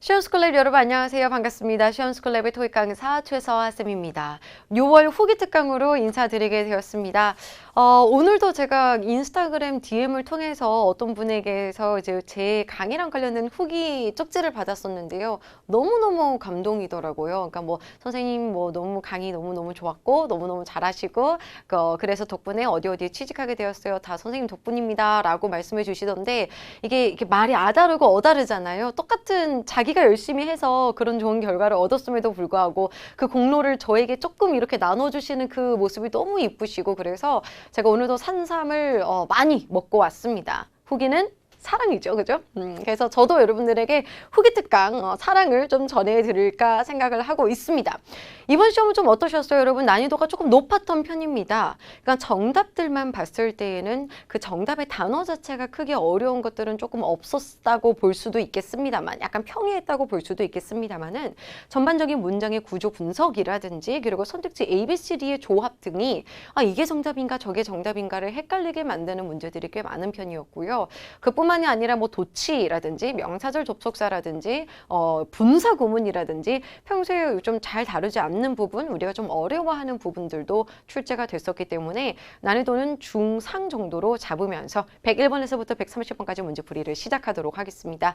시원스쿨랩 여러분 안녕하세요. 반갑습니다. 시원스쿨랩의 토익 강사 최서아쌤입니다. 6월 후기 특강으로 인사드리게 되었습니다. 오늘도 제가 인스타그램 DM을 통해서 어떤 분에게서 이제 제 강의랑 관련된 후기 쪽지를 받았었는데요. 너무너무 감동이더라고요. 그러니까 뭐 선생님 뭐 너무 강의 너무너무 좋았고 너무너무 잘하시고 그래서 덕분에 어디에 취직하게 되었어요. 다 선생님 덕분입니다. 라고 말씀해 주시던데 이게 말이 아다르고 어다르잖아요. 똑같은 자기가 열심히 해서 그런 좋은 결과를 얻었음에도 불구하고 그 공로를 저에게 조금 이렇게 나눠주시는 그 모습이 너무 이쁘시고 그래서 제가 오늘도 산삼을 많이 먹고 왔습니다. 후기는 사랑이죠, 그죠? 그래서 저도 여러분들에게 후기 특강 사랑을 좀 전해드릴까 생각을 하고 있습니다. 이번 시험은 좀 어떠셨어요, 여러분? 난이도가 조금 높았던 편입니다. 그러니까 정답들만 봤을 때에는 그 정답의 단어 자체가 크게 어려운 것들은 조금 없었다고 볼 수도 있겠습니다만, 약간 평이했다고 볼 수도 있겠습니다만은 전반적인 문장의 구조 분석이라든지 그리고 선택지 A, B, C, D의 조합 등이 이게 정답인가 저게 정답인가를 헷갈리게 만드는 문제들이 꽤 많은 편이었고요. 그뿐만이 아니라 뭐 도치라든지 명사절 접속사라든지 분사 구문이라든지 평소에 좀 잘 다루지 않는 부분, 우리가 좀 어려워하는 부분들도 출제가 됐었기 때문에 난이도는 중상 정도로 잡으면서 101번에서부터 130번까지 문제풀이를 시작하도록 하겠습니다.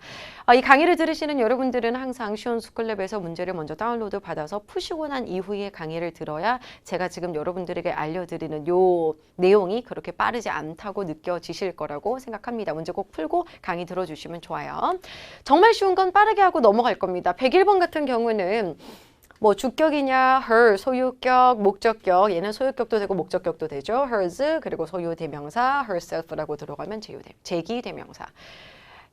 이 강의를 들으시는 여러분들은 항상 시원스쿨랩에서 문제를 먼저 다운로드 받아서 푸시고 난 이후에 강의를 들어야 제가 지금 여러분들에게 알려드리는 요 내용이 그렇게 빠르지 않다고 느껴지실 거라고 생각합니다. 문제 꼭 풀고 강의 들어주시면 좋아요. 정말 쉬운 건 빠르게 하고 넘어갈 겁니다. 101번 같은 경우는 뭐 주격이냐, her, 소유격, 목적격, 얘는 소유격도 되고 목적격도 되죠. hers, 그리고 소유 대명사, herself라고 들어가면 제기 대명사.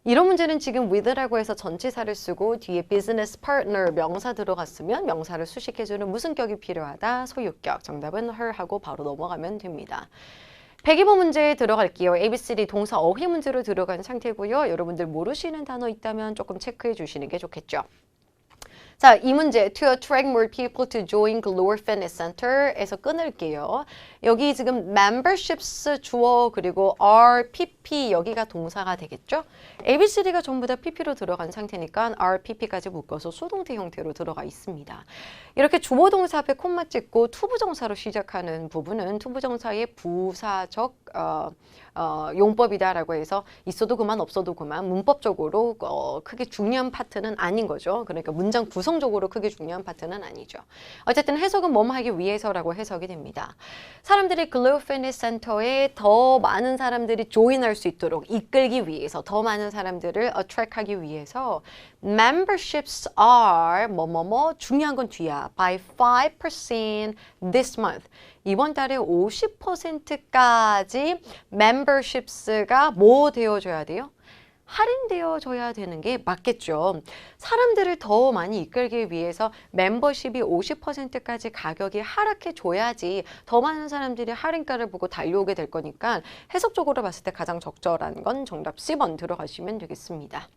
이런 문제는 지금 with라고 해서 전치사를 쓰고 뒤에 business partner 명사 들어갔으면 명사를 수식해주는 무슨 격이 필요하다? 소유격. 정답은 her 하고 바로 넘어가면 됩니다. 102번 문제에 들어갈게요. ABCD 동사 어휘 문제로 들어간 상태고요. 여러분들 모르시는 단어 있다면 조금 체크해 주시는 게 좋겠죠. 자, 이 문제 to attract more people to join Gloor Fitness Center에서 끊을게요. 여기 지금 memberships 주어 그리고 are, pp 여기가 동사가 되겠죠? ABCD가 전부 다 pp로 들어간 상태니까 are, pp까지 묶어서 수동태 형태로 들어가 있습니다. 이렇게 주어 동사 앞에 콤마 찍고 투부정사로 시작하는 부분은 투부정사의 부사적 용법이다라고 해서 있어도 그만 없어도 그만 문법적으로 크게 중요한 파트는 아닌 거죠. 그러니까 문장 구성적으로 크게 중요한 파트는 아니죠. 어쨌든 해석은 뭐뭐 하기 위해서라고 해석이 됩니다. 사람들이 글로우 피트니스 센터에 더 많은 사람들이 조인할 수 있도록 이끌기 위해서 더 많은 사람들을 attract하기 위해서 memberships are 뭐뭐뭐 중요한 건 뒤야 by 5% this month. 이번 달에 50%까지 memberships가 뭐 되어줘야 돼요? 할인되어줘야 되는 게 맞겠죠. 사람들을 더 많이 이끌기 위해서 멤버십이 50%까지 가격이 하락해 줘야지 더 많은 사람들이 할인가를 보고 달려오게 될 거니까 해석적으로 봤을 때 가장 적절한 건 정답 C번 들어가시면 되겠습니다.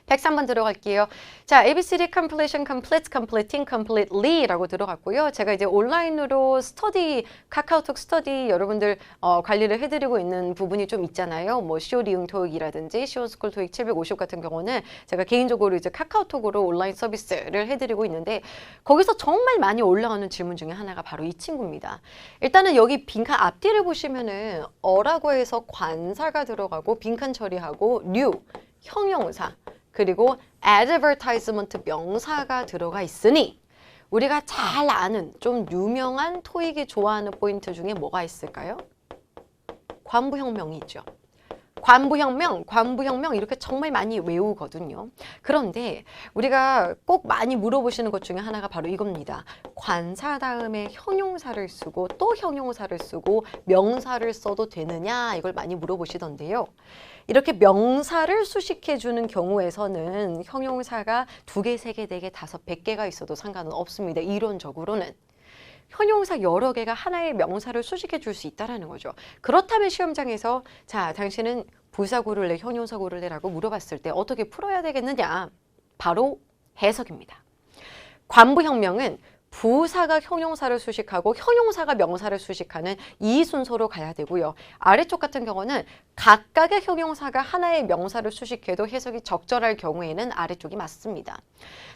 103번 들어갈게요. 자, ABCD completion, complete, completing, completely 라고 들어갔고요. 제가 이제 온라인으로 스터디, 카카오톡 스터디 여러분들 관리를 해드리고 있는 부분이 좀 있잖아요. 뭐 시오리응 토익이라든지 시원스쿨 토익 750 같은 경우는 제가 개인적으로 이제 카카오톡으로 온라인 서비스를 해드리고 있는데 거기서 정말 많이 올라오는 질문 중에 하나가 바로 이 친구입니다. 일단은 여기 빈칸 앞뒤를 보시면은 어라고 해서 관사가 들어가고 빈칸 처리하고 new, 형용사 그리고 advertisement 명사가 들어가 있으니 우리가 잘 아는 좀 유명한 토익이 좋아하는 포인트 중에 뭐가 있을까요? 관부형명이 있죠. 관부형명 이렇게 정말 많이 외우거든요. 그런데 우리가 꼭 많이 물어보시는 것 중에 하나가 바로 이겁니다. 관사 다음에 형용사를 쓰고 또 형용사를 쓰고 명사를 써도 되느냐 이걸 많이 물어보시던데요. 이렇게 명사를 수식해주는 경우에서는 형용사가 2개, 3개, 4개, 5, 100개가 있어도 상관은 없습니다. 이론적으로는. 형용사 여러 개가 하나의 명사를 수식해 줄 수 있다는 거죠. 그렇다면 시험장에서 자, 당신은 부사 고를래, 형용사 고를래 라고 물어봤을 때 어떻게 풀어야 되겠느냐? 바로 해석입니다. 관부형명은 부사가 형용사를 수식하고 형용사가 명사를 수식하는 이 순서로 가야 되고요. 아래쪽 같은 경우는 각각의 형용사가 하나의 명사를 수식해도 해석이 적절할 경우에는 아래쪽이 맞습니다.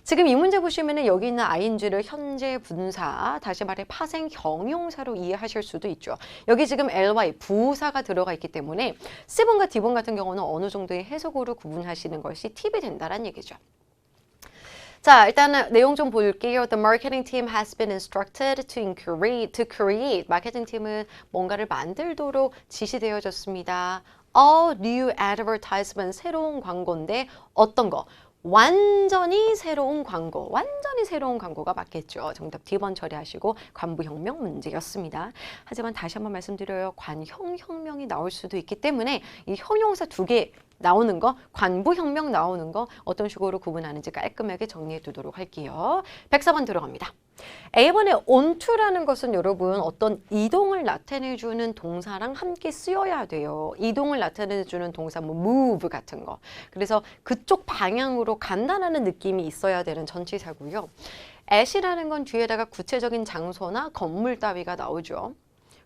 지금 이 문제 보시면은 여기 있는 ing를 현재 분사, 다시 말해 파생 형용사로 이해하실 수도 있죠. 여기 지금 ly 부사가 들어가 있기 때문에 C번과 D번 같은 경우는 어느 정도의 해석으로 구분하시는 것이 팁이 된다는 얘기죠. 자, 일단은 내용 좀 볼게요. The marketing team has been instructed to create. 마케팅 팀은 뭔가를 만들도록 지시되어졌습니다. A new advertisement, 새로운 광고인데 어떤 거? 완전히 새로운 광고, 완전히 새로운 광고가 맞겠죠. 정답 D번 처리하시고 관부혁명 문제였습니다. 하지만 다시 한번 말씀드려요. 관형혁명이 나올 수도 있기 때문에 이 형용사 두 개 나오는 거, 관부혁명 나오는 거 어떤 식으로 구분하는지 깔끔하게 정리해 두도록 할게요. 104번 들어갑니다. A번에 onto라는 것은 여러분 어떤 이동을 나타내주는 동사랑 함께 쓰여야 돼요. 이동을 나타내주는 동사, 뭐 move 같은 거. 그래서 그쪽 방향으로 간다는 느낌이 있어야 되는 전치사고요. at이라는 건 뒤에다가 구체적인 장소나 건물 따위가 나오죠.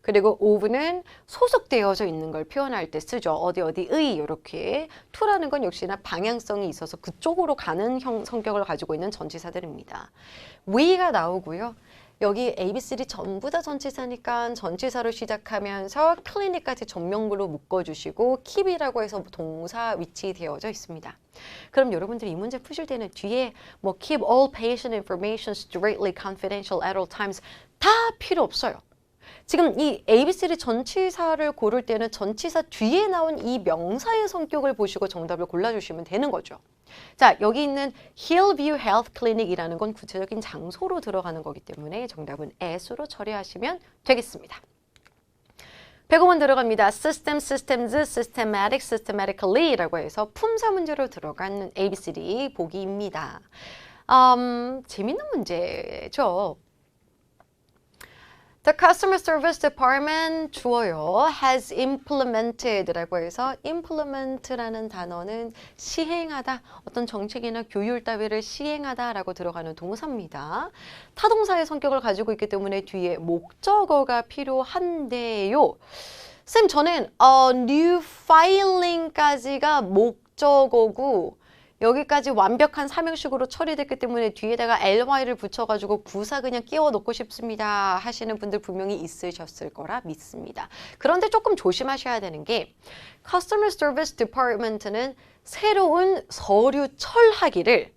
그리고 of는 소속되어져 있는 걸 표현할 때 쓰죠. 어디의 이렇게. to라는 건 역시나 방향성이 있어서 그쪽으로 가는 성격을 가지고 있는 전치사들입니다. we가 나오고요. 여기 A, B, C들이 전부 다 전치사니까 전치사로 시작하면서 클리닉까지 전명구로 묶어주시고 keep이라고 해서 동사 위치되어져 있습니다. 그럼 여러분들이 이 문제 푸실 때는 뒤에 뭐 keep all patient information strictly confidential at all times 다 필요 없어요. 지금 이 ABCD 전치사를 고를 때는 전치사 뒤에 나온 이 명사의 성격을 보시고 정답을 골라주시면 되는 거죠. 자, 여기 있는 Hillview Health Clinic이라는 건 구체적인 장소로 들어가는 거기 때문에 정답은 S로 처리하시면 되겠습니다. 105번 들어갑니다. System, systems, systematic, systematically라고 해서 품사 문제로 들어간 ABCD 보기입니다. 재밌는 문제죠. The Customer Service Department 주어요. has implemented라고 해서 implement라는 단어는 시행하다, 어떤 정책이나 교율 따위를 시행하다라고 들어가는 동사입니다. 타동사의 성격을 가지고 있기 때문에 뒤에 목적어가 필요한데요. 쌤, 저는 new filing까지가 목적어고 여기까지 완벽한 삼형식으로 처리됐기 때문에 뒤에다가 ly를 붙여가지고 부사 그냥 끼워 넣고 싶습니다 하시는 분들 분명히 있으셨을 거라 믿습니다. 그런데 조금 조심하셔야 되는 게 Customer Service Department는 새로운 서류 철하기를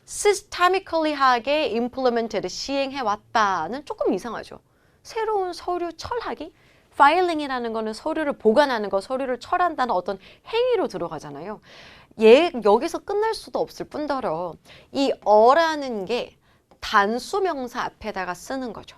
systemically하게 implemented, 시행해 왔다는 조금 이상하죠. 새로운 서류 철하기? 파일링이라는 거는 서류를 보관하는 거, 서류를 철한다는 어떤 행위로 들어가잖아요. 여기서 끝날 수도 없을 뿐더러 이 어라는 게 단수명사 앞에다가 쓰는 거죠.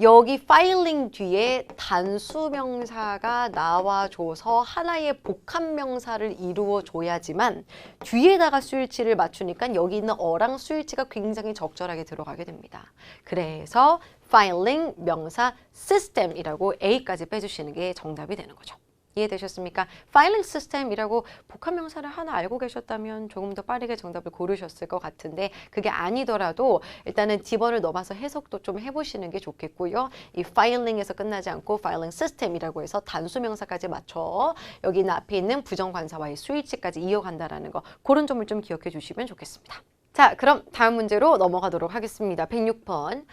여기 파일링 뒤에 단수명사가 나와줘서 하나의 복합명사를 이루어줘야지만 뒤에다가 수일치를 맞추니까 여기 있는 어랑 수일치가 굉장히 적절하게 들어가게 됩니다. 그래서 파일링 명사 시스템이라고 A까지 빼주시는 게 정답이 되는 거죠. 이해되셨습니까? 파일링 시스템이라고 복합명사를 하나 알고 계셨다면 조금 더 빠르게 정답을 고르셨을 것 같은데 그게 아니더라도 일단은 D번을 넘어서 해석도 좀 해보시는 게 좋겠고요. 이 파일링에서 끝나지 않고 파일링 시스템이라고 해서 단수명사까지 맞춰 여기 앞에 있는 부정관사와의 수일치까지 이어간다는 거 그런 점을 좀 기억해 주시면 좋겠습니다. 자, 그럼 다음 문제로 넘어가도록 하겠습니다. 106번.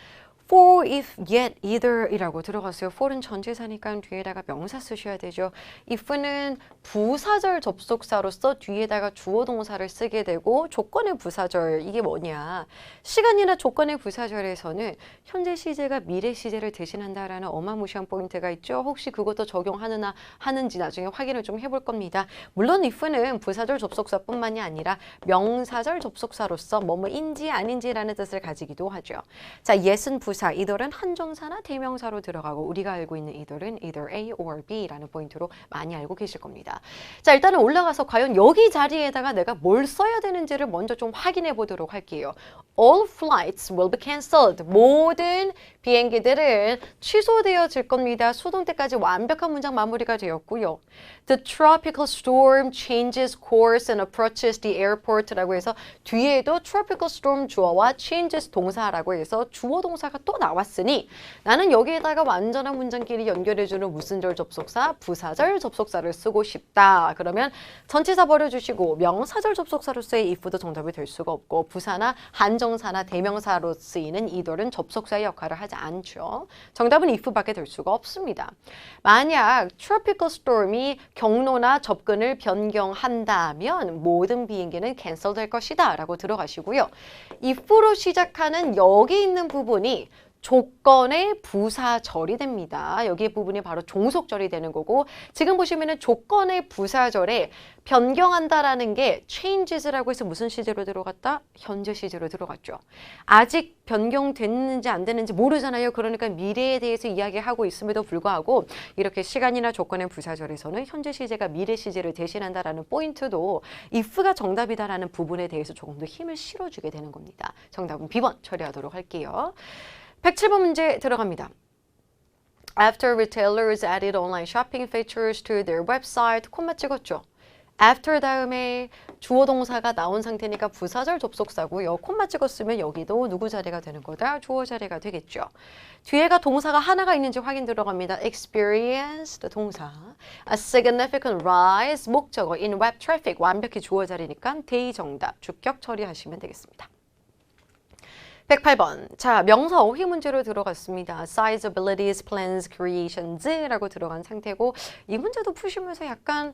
For, if, yet, either 이라고 들어갔어요. for는 전치사니까 뒤에다가 명사 쓰셔야 되죠. if는 부사절 접속사로서 뒤에다가 주어 동사를 쓰게 되고 조건의 부사절, 이게 뭐냐. 시간이나 조건의 부사절에서는 현재 시제가 미래 시제를 대신한다라는 어마무시한 포인트가 있죠. 혹시 그것도 적용하느냐 하는지 나중에 확인을 좀 해볼 겁니다. 물론 if는 부사절 접속사뿐만이 아니라 명사절 접속사로서 뭐뭐인지 아닌지라는 뜻을 가지기도 하죠. 자, yes은 부사 이들은 한정사나 대명사로 들어가고 우리가 알고 있는 이들은 either A or B라는 포인트로 많이 알고 계실 겁니다. 자, 일단은 올라가서 과연 여기 자리에다가 내가 뭘 써야 되는지를 먼저 좀 확인해 보도록 할게요. All flights will be cancelled. 모든 비행기들은 취소되어질 겁니다. 수동 때까지 완벽한 문장 마무리가 되었고요. The tropical storm changes course and approaches the airport라고 해서 뒤에도 tropical storm 주어와 changes 동사라고 해서 주어 동사가 또 나왔으니 나는 여기에다가 완전한 문장끼리 연결해주는 무슨절 접속사, 부사절 접속사를 쓰고 싶다. 그러면 전치사 버려주시고 명사절 접속사로서의 if도 정답이 될 수가 없고 부사나 한정사나 대명사로 쓰이는 either는 접속사의 역할을 하지 않죠. 정답은 if밖에 될 수가 없습니다. 만약 tropical storm이 경로나 접근을 변경한다면 모든 비행기는 캔슬 될 것이다 라고 들어가시고요. if로 시작하는 여기 있는 부분이 조건의 부사절이 됩니다. 여기 부분이 바로 종속절이 되는 거고 지금 보시면은 조건의 부사절에 변경한다라는 게 changes라고 해서 무슨 시제로 들어갔다? 현재 시제로 들어갔죠. 아직 변경됐는지 안 됐는지 모르잖아요. 그러니까 미래에 대해서 이야기하고 있음에도 불구하고 이렇게 시간이나 조건의 부사절에서는 현재 시제가 미래 시제를 대신한다라는 포인트도 if가 정답이다라는 부분에 대해서 조금 더 힘을 실어주게 되는 겁니다. 정답은 B번 처리하도록 할게요. 107번 문제 들어갑니다. After retailers added online shopping features to their website, 콤마 찍었죠. After 다음에 주어 동사가 나온 상태니까 부사절 접속사고요. 콤마 찍었으면 여기도 누구 자리가 되는 거다? 주어 자리가 되겠죠. 뒤에가 동사가 하나가 있는지 확인 들어갑니다. Experienced 동사. A significant rise 목적어 in web traffic 완벽히 주어 자리니까 대의 정답 주격 처리하시면 되겠습니다. 108번. 자, 명사 어휘 문제로 들어갔습니다. Size, abilities, plans, creations 라고 들어간 상태고 이 문제도 푸시면서 약간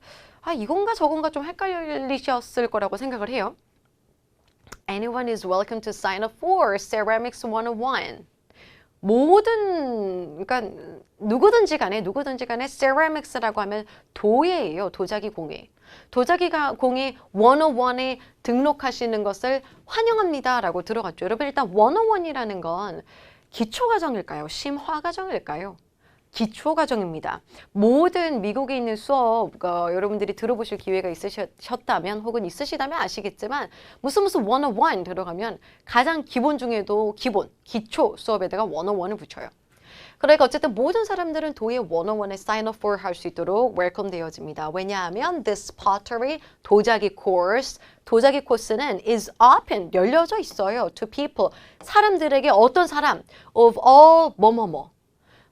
이건가 저건가 좀 헷갈리셨을 거라고 생각을 해요. Anyone is welcome to sign up for Ceramics 101. 그러니까 누구든지 간에 Ceramics라고 하면 도예예요. 도자기 공예. 도자기 공예 101에 등록하시는 것을 환영합니다 라고 들어갔죠. 여러분 일단 101이라는 건 기초과정일까요? 심화과정일까요? 기초과정입니다. 모든 미국에 있는 수업 여러분들이 들어보실 기회가 있으셨다면 혹은 있으시다면 아시겠지만 무슨 101 들어가면 가장 기본 중에도 기초 수업에다가 101을 붙여요. 그러니까 어쨌든 모든 사람들은 도예 101에 sign up for 할 수 있도록 웰컴 되어집니다. 왜냐하면 this pottery 도자기 코스는 is open 열려져 있어요. to people 사람들에게 어떤 사람 of all 뭐뭐뭐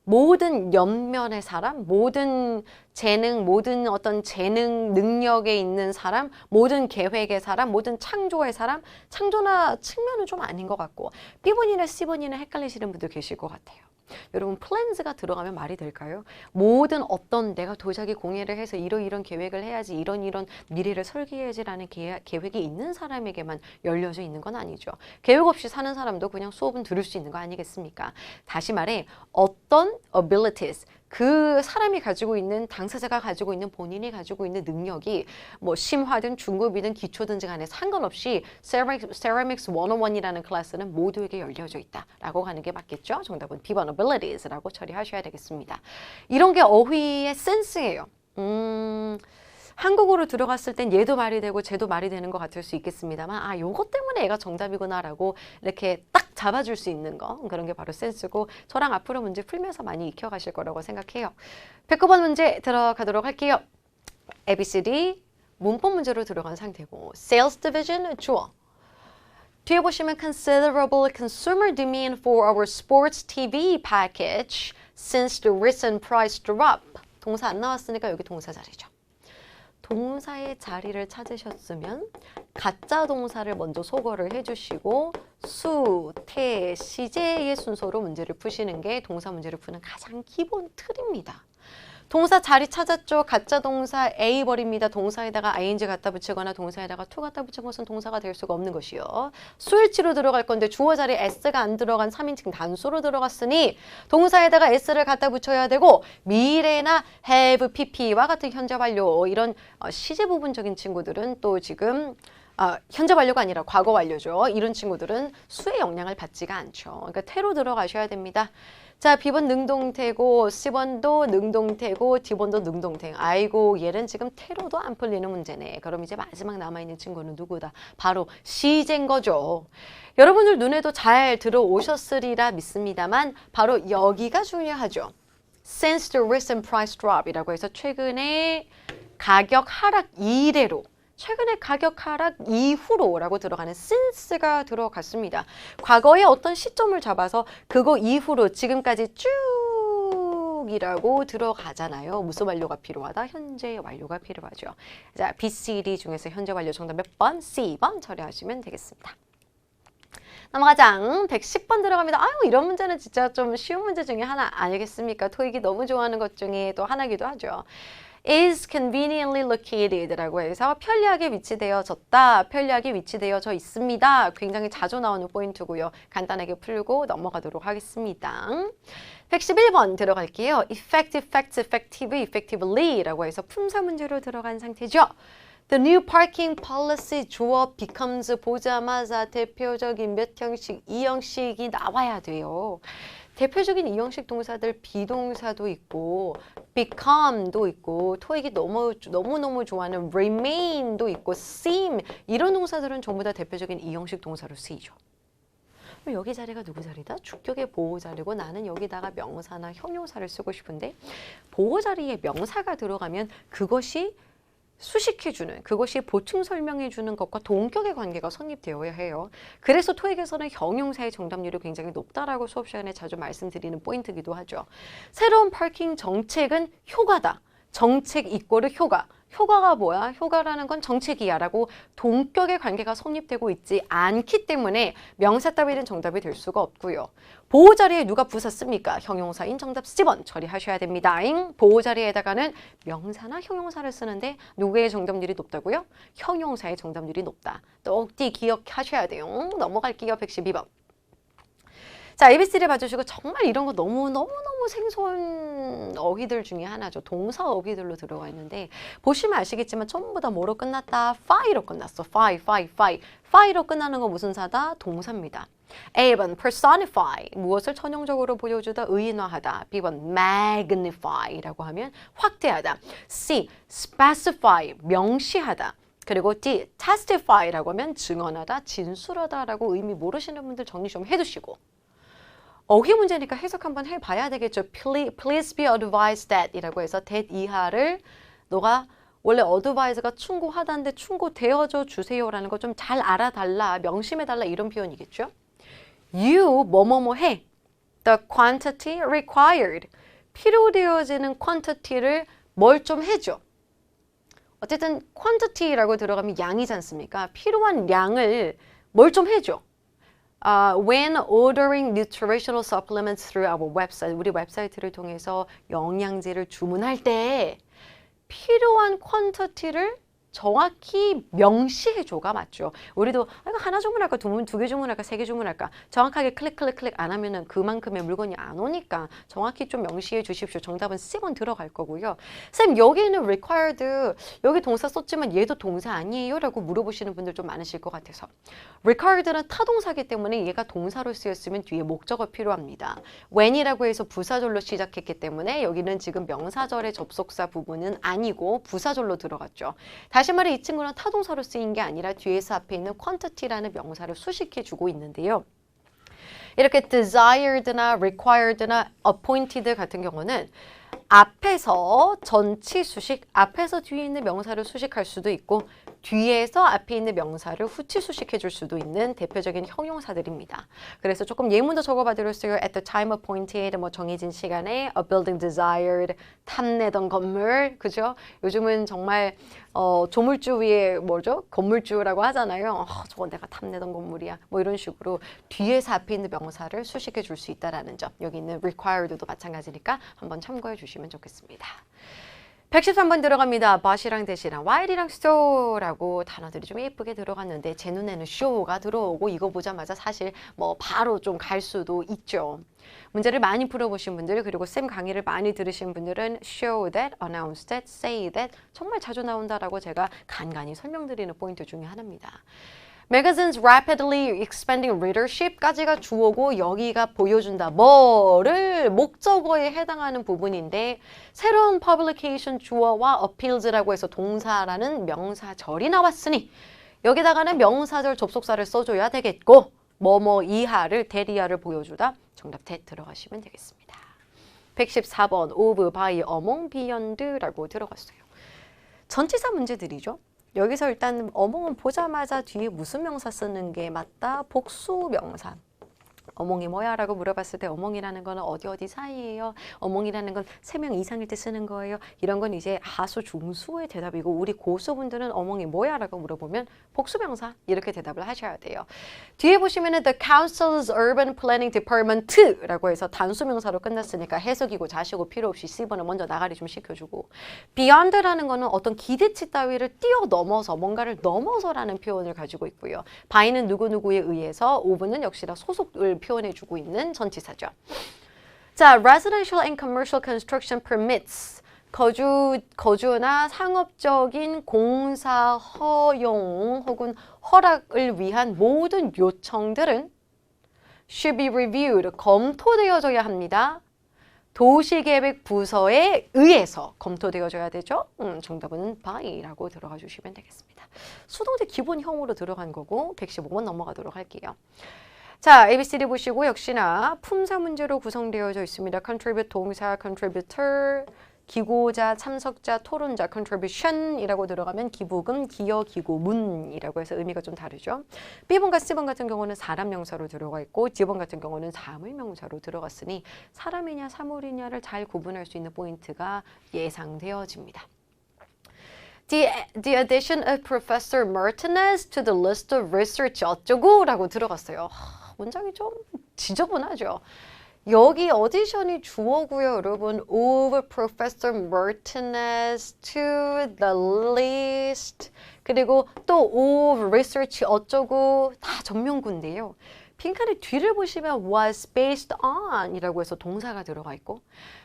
모든 연면의 사람, 모든 재능, 모든 어떤 재능 능력에 있는 사람, 모든 계획의 사람, 모든 창조의 사람, 창조나 측면은 좀 아닌 것 같고 B번이나 C번이나 헷갈리시는 분들 계실 것 같아요. 여러분 플랜즈가 들어가면 말이 될까요? 모든 어떤 내가 도자기 공예를 해서 이런 계획을 해야지 이런 미래를 설계해야지라는 계획이 있는 사람에게만 열려져 있는 건 아니죠. 계획 없이 사는 사람도 그냥 수업은 들을 수 있는 거 아니겠습니까? 다시 말해 어떤 abilities 그 사람이 가지고 있는 당사자가 가지고 있는 본인이 가지고 있는 능력이 뭐 심화든 중급이든 기초든지 간에 상관없이 Ceramics 101이라는 클래스는 모두에게 열려져 있다라고 가는 게 맞겠죠? 정답은 B번 abilities라고 처리하셔야 되겠습니다. 이런 게 어휘의 센스예요. 한국어로 들어갔을 땐 얘도 말이 되고 쟤도 말이 되는 것 같을 수 있겠습니다만 요것 때문에 얘가 정답이구나라고 이렇게 딱 잡아줄 수 있는 거 그런 게 바로 센스고 저랑 앞으로 문제 풀면서 많이 익혀가실 거라고 생각해요. 109번 문제 들어가도록 할게요. ABCD 문법 문제로 들어간 상태고 Sales Division 주어 뒤에 보시면 considerable consumer demand for our sports TV package since the recent price drop 동사 안 나왔으니까 여기 동사 자리죠. 동사의 자리를 찾으셨으면 가짜 동사를 먼저 소거를 해주시고 수, 태, 시제의 순서로 문제를 푸시는 게 동사 문제를 푸는 가장 기본 틀입니다. 동사 자리 찾았죠. 가짜 동사 A 버립니다. 동사에다가 ing 갖다 붙이거나 동사에다가 to 갖다 붙인 것은 동사가 될 수가 없는 것이요. 수일치로 들어갈 건데 주어 자리에 s가 안 들어간 3인칭 단수로 들어갔으니 동사에다가 s를 갖다 붙여야 되고 미래나 have, pp와 같은 현재 완료 이런 시제 부분적인 친구들은 또 지금 현재 완료가 아니라 과거 완료죠. 이런 친구들은 수의 영향을 받지가 않죠. 그러니까 태로 들어가셔야 됩니다. 자, B번 능동태고 C번도 능동태고 D번도 능동태. 아이고 얘는 지금 태로도 안 풀리는 문제네. 그럼 이제 마지막 남아있는 친구는 누구다? 바로 C제인 거죠. 여러분들 눈에도 잘 들어오셨으리라 믿습니다만 바로 여기가 중요하죠. Since the recent price drop 이라고 해서 최근에 가격 하락 이래로 최근에 가격 하락 이후로 라고 들어가는 since가 들어갔습니다. 과거의 어떤 시점을 잡아서 그거 이후로 지금까지 쭉 이라고 들어가잖아요. 무슨 완료가 필요하다? 현재 완료가 필요하죠. 자, B, C, D 중에서 현재 완료 정답 몇 번? C번 처리하시면 되겠습니다. 넘어가자. 110번 들어갑니다. 아유, 이런 문제는 진짜 좀 쉬운 문제 중에 하나 아니겠습니까? 토익이 너무 좋아하는 것 중에 또 하나기도 하죠. is conveniently located 라고 해서 편리하게 위치되어졌다, 편리하게 위치되어져 있습니다. 굉장히 자주 나오는 포인트고요. 간단하게 풀고 넘어가도록 하겠습니다. 111번 들어갈게요. effective, effect, effective, effectively 라고 해서 품사 문제로 들어간 상태죠. The new parking policy 주어 becomes 보자마자 대표적인 몇 형식, 이 형식이 나와야 돼요. 대표적인 이형식 동사들 비동사도 있고 become도 있고 토익이 너무너무 좋아하는 remain도 있고 seem 이런 동사들은 전부 다 대표적인 이형식 동사로 쓰이죠. 여기 자리가 누구 자리다? 주격의 보호 자리고 나는 여기다가 명사나 형용사를 쓰고 싶은데 보호 자리에 명사가 들어가면 그것이 수식해주는, 그것이 보충 설명해주는 것과 동격의 관계가 성립되어야 해요. 그래서 토익에서는 형용사의 정답률이 굉장히 높다라고 수업 시간에 자주 말씀드리는 포인트이기도 하죠. 새로운 파킹 정책은 효과다. 정책 이꼬르 효과. 효과가 뭐야? 효과라는 건 정책이야 라고 동격의 관계가 성립되고 있지 않기 때문에 명사 따위는 정답이 될 수가 없고요. 보호 자리에 누가 부사 씁니까? 형용사인 정답 C번 처리하셔야 됩니다. 보호 자리에다가는 명사나 형용사를 쓰는데 누구의 정답률이 높다고요? 형용사의 정답률이 높다. 똑띠 기억하셔야 돼요. 넘어갈게요. 112번. 자, ABC를 봐주시고 정말 이런 거 너무너무 생소한 어휘들 중에 하나죠. 동사 어휘들로 들어가 있는데 보시면 아시겠지만 전부 다 뭐로 끝났다? Fi로 끝났어. Fi로 끝나는 건 무슨 사다? 동사입니다. A번 personify, 무엇을 천형적으로 보여주다, 의인화하다. B번 magnify라고 하면 확대하다. C, specify, 명시하다. 그리고 D, testify라고 하면 증언하다, 진술하다라고 의미 모르시는 분들 정리 좀 해두시고 어휘 문제니까 해석 한번 해봐야 되겠죠. Please be advised that 이라고 해서 that 이하를 너가 원래 advise가 충고하다인데 충고되어져 주세요라는 거 좀 잘 알아달라, 명심해달라 이런 표현이겠죠. You 뭐뭐뭐 해. The quantity required. 필요되어지는 quantity를 뭘 좀 해줘. 어쨌든 quantity라고 들어가면 양이지 않습니까? 필요한 양을 뭘 좀 해줘. When ordering nutritional supplements through our website, 우리 웹사이트를 통해서 영양제를 주문할 때 필요한 퀀터티를 정확히 명시해줘가 맞죠. 우리도 이거 하나 주문할까, 두 개 주문할까, 세 개 주문할까 정확하게 클릭 안 하면은 그만큼의 물건이 안 오니까 정확히 좀 명시해 주십시오. 정답은 C번 들어갈 거고요. 쌤 여기는 required 여기 동사 썼지만 얘도 동사 아니에요? 라고 물어보시는 분들 좀 많으실 것 같아서 required는 타동사기 때문에 얘가 동사로 쓰였으면 뒤에 목적어 필요합니다. when이라고 해서 부사절로 시작했기 때문에 여기는 지금 명사절의 접속사 부분은 아니고 부사절로 들어갔죠. 다시 말해 이 친구는 타동사로 쓰인 게 아니라 뒤에서 앞에 있는 quantity라는 명사를 수식해 주고 있는데요. 이렇게 desired나 required나 appointed 같은 경우는 앞에서 전치 수식, 앞에서 뒤에 있는 명사를 수식할 수도 있고 뒤에서 앞에 있는 명사를 후치 수식해 줄 수도 있는 대표적인 형용사들입니다. 그래서 조금 예문도 적어봐드렸어요. At the time appointed, 뭐 정해진 시간에 a building desired, 탐내던 건물, 그죠? 요즘은 정말 조물주 위에 뭐죠? 건물주라고 하잖아요. 저건 내가 탐내던 건물이야. 뭐 이런 식으로 뒤에서 앞에 있는 명사를 수식해 줄 수 있다라는 점. 여기 있는 required도 마찬가지니까 한번 참고해 주시면 좋겠습니다. 113번 들어갑니다. but이랑 that이랑 while이랑 so라고 단어들이 좀 예쁘게 들어갔는데 제 눈에는 show가 들어오고 이거 보자마자 사실 뭐 바로 좀 갈 수도 있죠. 문제를 많이 풀어보신 분들 그리고 쌤 강의를 많이 들으신 분들은 show that, announce that, say that 정말 자주 나온다라고 제가 간간히 설명드리는 포인트 중에 하나입니다. Magazines rapidly expanding readership까지가 주어고 여기가 보여준다. 뭐를 목적어에 해당하는 부분인데 새로운 publication 주어와 appeals라고 해서 동사라는 명사절이 나왔으니 여기다가는 명사절 접속사를 써줘야 되겠고 뭐뭐 이하를 대리하를 보여주다. 정답 대 들어가시면 되겠습니다. 114번 of, by, among, beyond라고 들어갔어요. 전치사 문제들이죠. 여기서 일단 어몽은 보자마자 뒤에 무슨 명사 쓰는 게 맞다? 복수 명사. 어몽이 뭐야? 라고 물어봤을 때 어몽이라는 거는 어디 사이예요? 어몽이라는 건 3명 이상일 때 쓰는 거예요? 이런 건 이제 하수 중수의 대답이고 우리 고수분들은 어몽이 뭐야? 라고 물어보면 복수 명사 이렇게 대답을 하셔야 돼요. 뒤에 보시면은 The Council's Urban Planning Department 라고 해서 단수 명사로 끝났으니까 해석이고 자시고 필요 없이 C번을 먼저 나가리 좀 시켜주고 Beyond라는 거는 어떤 기대치 따위를 뛰어넘어서 뭔가를 넘어서라는 표현을 가지고 있고요. by는 누구누구에 의해서 of는 역시나 소속을 표현해주고 있는 전치사죠. 자, residential and commercial construction permits. 거주나 상업적인 공사 허용 혹은 허락을 위한 모든 요청들은 should be reviewed. 검토되어져야 합니다. 도시계획 부서에 의해서 검토되어져야 되죠. 정답은 by라고 들어가 주시면 되겠습니다. 수동태 기본형으로 들어간 거고 115번 넘어가도록 할게요. 자, ABCD 보시고 역시나 품사 문제로 구성되어져 있습니다. contribute 동사, contributor, 기고자, 참석자, 토론자, contribution이라고 들어가면 기부금, 기여, 기고, 문이라고 해서 의미가 좀 다르죠. B번과 C번 같은 경우는 사람 명사로 들어가 있고 D번 같은 경우는 사물 명사로 들어갔으니 사람이냐 사물이냐를 잘 구분할 수 있는 포인트가 예상되어집니다. The addition of Professor Martinez to the list of research 어쩌고라고 들어갔어요. 문장이 좀 지저분하죠. 여기 어디션이 주어고요, 여러분. Of Professor Martinez to the list. 그리고 또 of research 어쩌고 다 전명구인데요. 빈칸의 뒤를 보시면 was based on 이라고 해서 동사가 들어가 있고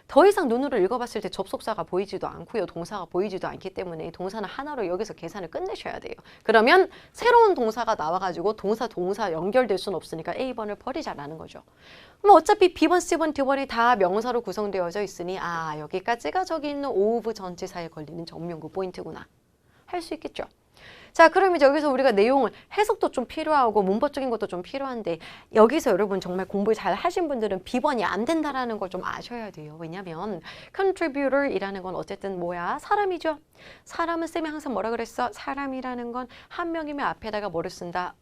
더 이상 눈으로 읽어봤을 때 접속사가 보이지도 않고요. 동사가 보이지도 않기 때문에 동사는 하나로 여기서 계산을 끝내셔야 돼요. 그러면 새로운 동사가 나와가지고 동사 연결될 수는 없으니까 A번을 버리자라는 거죠. 그럼 어차피 B번, C번, D번이 다 명사로 구성되어져 있으니 아 여기까지가 저기 있는 of 전치사에 걸리는 정명구 포인트구나. 할 수 있겠죠. 자, 그럼 이제 여기서 우리가 내용을 해석도 좀 필요하고 문법적인 것도 좀 필요한데 여기서 여러분 정말 공부 잘 하신 분들은 B번이 안 된다라는 걸 좀 아셔야 돼요. 왜냐면 contributor이라는 건 어쨌든 뭐야? 사람이죠. 사람은 쌤이 항상 뭐라 그랬어? 사람이라는 건 한 명이면 앞에다가 뭐를 쓴다?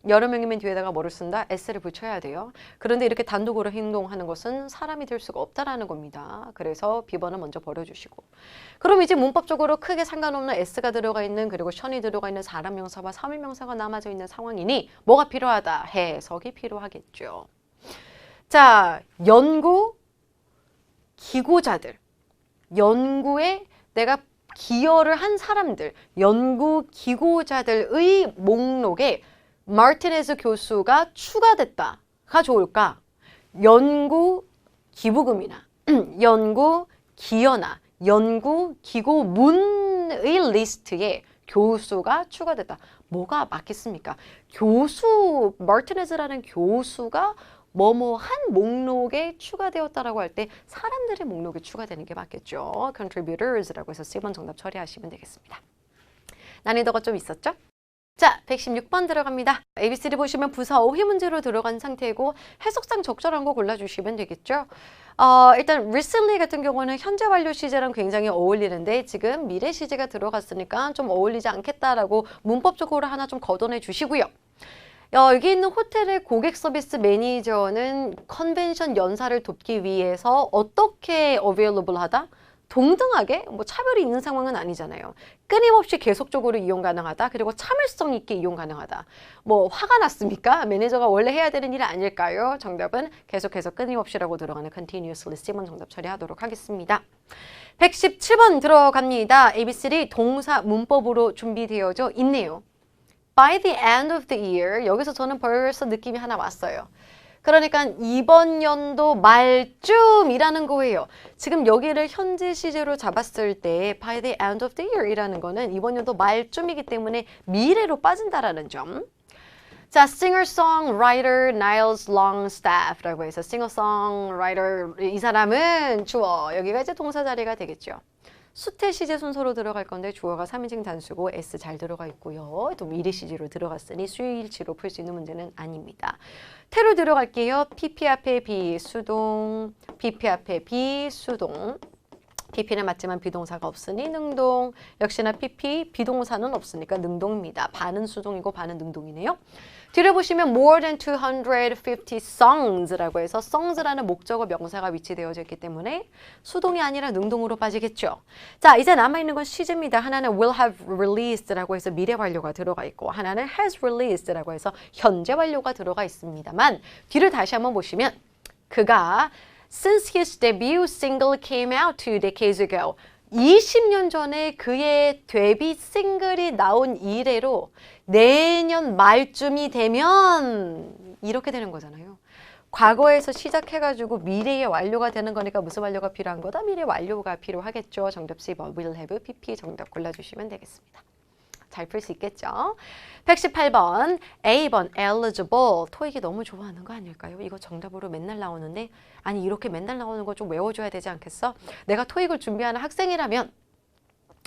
여러 명이면 뒤에다가 뭐를 쓴다? s를 붙여야 돼요. 그런데 이렇게 단독으로 행동하는 것은 사람이 될 수가 없다라는 겁니다. 그래서 B번은 먼저 버려주시고. 그럼 이제 문법적으로 크게 상관없는 s가 들어가 있는 그리고 션이 들어가 있는 사람 명사와 사물 명사가 남아져 있는 상황이니 뭐가 필요하다? 해석이 필요하겠죠. 자, 연구 기고자들. 연구에 내가 기여를 한 사람들, 연구 기고자들의 목록에 마르티네즈 교수가 추가됐다가 좋을까? 연구 기부금이나 연구 기여나 연구 기고문의 리스트에 교수가 추가됐다. 뭐가 맞겠습니까? 교수, 마르티네즈라는 교수가 뭐뭐한 목록에 추가되었다라고 할 때 사람들의 목록에 추가되는 게 맞겠죠. contributors라고 해서 C번 정답 처리하시면 되겠습니다. 난이도가 좀 있었죠? 자, 116번 들어갑니다. ABCD 보시면 부사 어휘 문제로 들어간 상태고 해석상 적절한 거 골라주시면 되겠죠. 일단 recently 같은 경우는 현재 완료 시제랑 굉장히 어울리는데 지금 미래 시제가 들어갔으니까 좀 어울리지 않겠다라고 문법적으로 하나 좀 걷어내 주시고요. 여기 있는 호텔의 고객 서비스 매니저는 컨벤션 연사를 돕기 위해서 어떻게 available 하다? 동등하게 뭐 차별이 있는 상황은 아니잖아요. 끊임없이 계속적으로 이용 가능하다. 그리고 참을성 있게 이용 가능하다. 뭐 화가 났습니까? 매니저가 원래 해야 되는 일 아닐까요? 정답은 계속해서 끊임없이라고 들어가는 continuously. C번 정답 처리하도록 하겠습니다. 117번 들어갑니다. ABCD 동사 문법으로 준비되어져 있네요. By the end of the year. 여기서 저는 벌써 느낌이 하나 왔어요. 그러니까 이번 연도 말쯤이라는 거예요. 지금 여기를 현재 시제로 잡았을 때 by the end of the year 이라는 거는 이번 연도 말쯤이기 때문에 미래로 빠진다라는 점. 자, singer-songwriter Niles Longstaff라고 해서 singer-songwriter 이 사람은 주어. 여기가 이제 동사 자리가 되겠죠. 수태 시제 순서로 들어갈 건데 주어가 3인칭 단수고 S 잘 들어가 있고요. 또 미래 시제로 들어갔으니 수일치로 풀 수 있는 문제는 아닙니다. 태로 들어갈게요. PP 앞에 B 수동, PP 앞에 B 수동. PP는 맞지만 비동사가 없으니 능동. 역시나 PP 비동사는 없으니까 능동입니다. 반은 수동이고 반은 능동이네요. 뒤를 보시면 more than 250 songs라고 해서 songs라는 목적어 명사가 위치되어져 있기 때문에 수동이 아니라 능동으로 빠지겠죠. 자, 이제 남아있는 건 시제입니다. 하나는 will have released라고 해서 미래 완료가 들어가 있고 하나는 has released라고 해서 현재 완료가 들어가 있습니다만 뒤를 다시 한번 보시면 그가 Since his debut single came out 2 decades ago. 20년 전에 그의 데뷔 싱글이 나온 이래로 내년 말쯤이 되면 이렇게 되는 거잖아요. 과거에서 시작해가지고 미래의 완료가 되는 거니까 무슨 완료가 필요한 거다? 미래 완료가 필요하겠죠. 정답 C번 will have PP 정답 골라주시면 되겠습니다. 잘 풀 수 있겠죠? 118번 A번 eligible 토익이 너무 좋아하는 거 아닐까요? 이거 정답으로 맨날 나오는데 아니 이렇게 맨날 나오는 거 좀 외워줘야 되지 않겠어? 내가 토익을 준비하는 학생이라면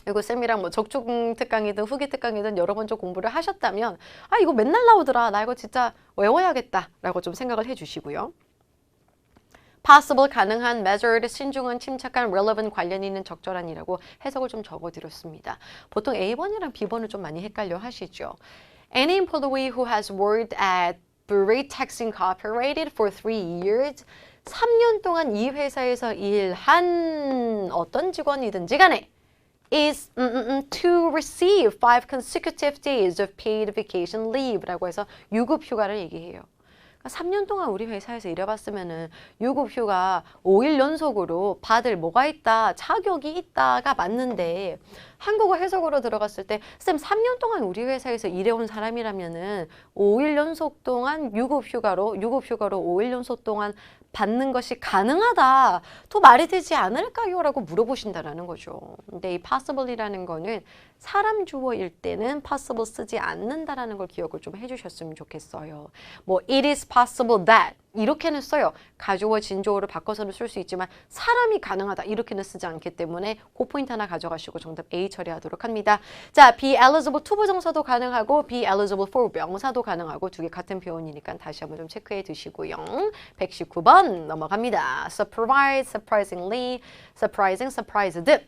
이거 쌤이랑 뭐 적중 특강이든 후기 특강이든 여러 번 좀 공부를 하셨다면 아 이거 맨날 나오더라 나 이거 진짜 외워야겠다 라고 좀 생각을 해주시고요. possible 가능한, measured 신중한, 침착한, relevant 관련 있는 적절한이라고 해석을 좀 적어드렸습니다. 보통 A번이랑 B번을 좀 많이 헷갈려 하시죠. Any employee who has worked at Buritex Incorporated for 3 years 3년 동안 이 회사에서 일한 어떤 직원이든지 간에 is to receive 5 consecutive days of paid vacation leave라고 해서 유급 휴가를 얘기해요. 3년 동안 우리 회사에서 일해봤으면은 유급 휴가 5일 연속으로 받을 뭐가 있다, 자격이 있다가 맞는데 한국어 해석으로 들어갔을 때 쌤 3년 동안 우리 회사에서 일해온 사람이라면은 5일 연속 동안 유급 휴가로 5일 연속 동안 받는 것이 가능하다. 더 말이 되지 않을까요? 라고 물어보신다라는 거죠. 근데 이 possible이라는 거는 사람 주어일 때는 possible 쓰지 않는다라는 걸 기억을 좀 해주셨으면 좋겠어요. 뭐 it is possible that 이렇게는 써요. 가주어, 진주어로 바꿔서는 쓸 수 있지만 사람이 가능하다 이렇게는 쓰지 않기 때문에 그 포인트 하나 가져가시고 정답 A 처리하도록 합니다. 자, be eligible to 부정사도 가능하고 be eligible for 명사도 가능하고 두 개 같은 표현이니까 다시 한번 좀 체크해 두시고요. 119번 넘어갑니다. surprise, surprisingly, surprising, surprised.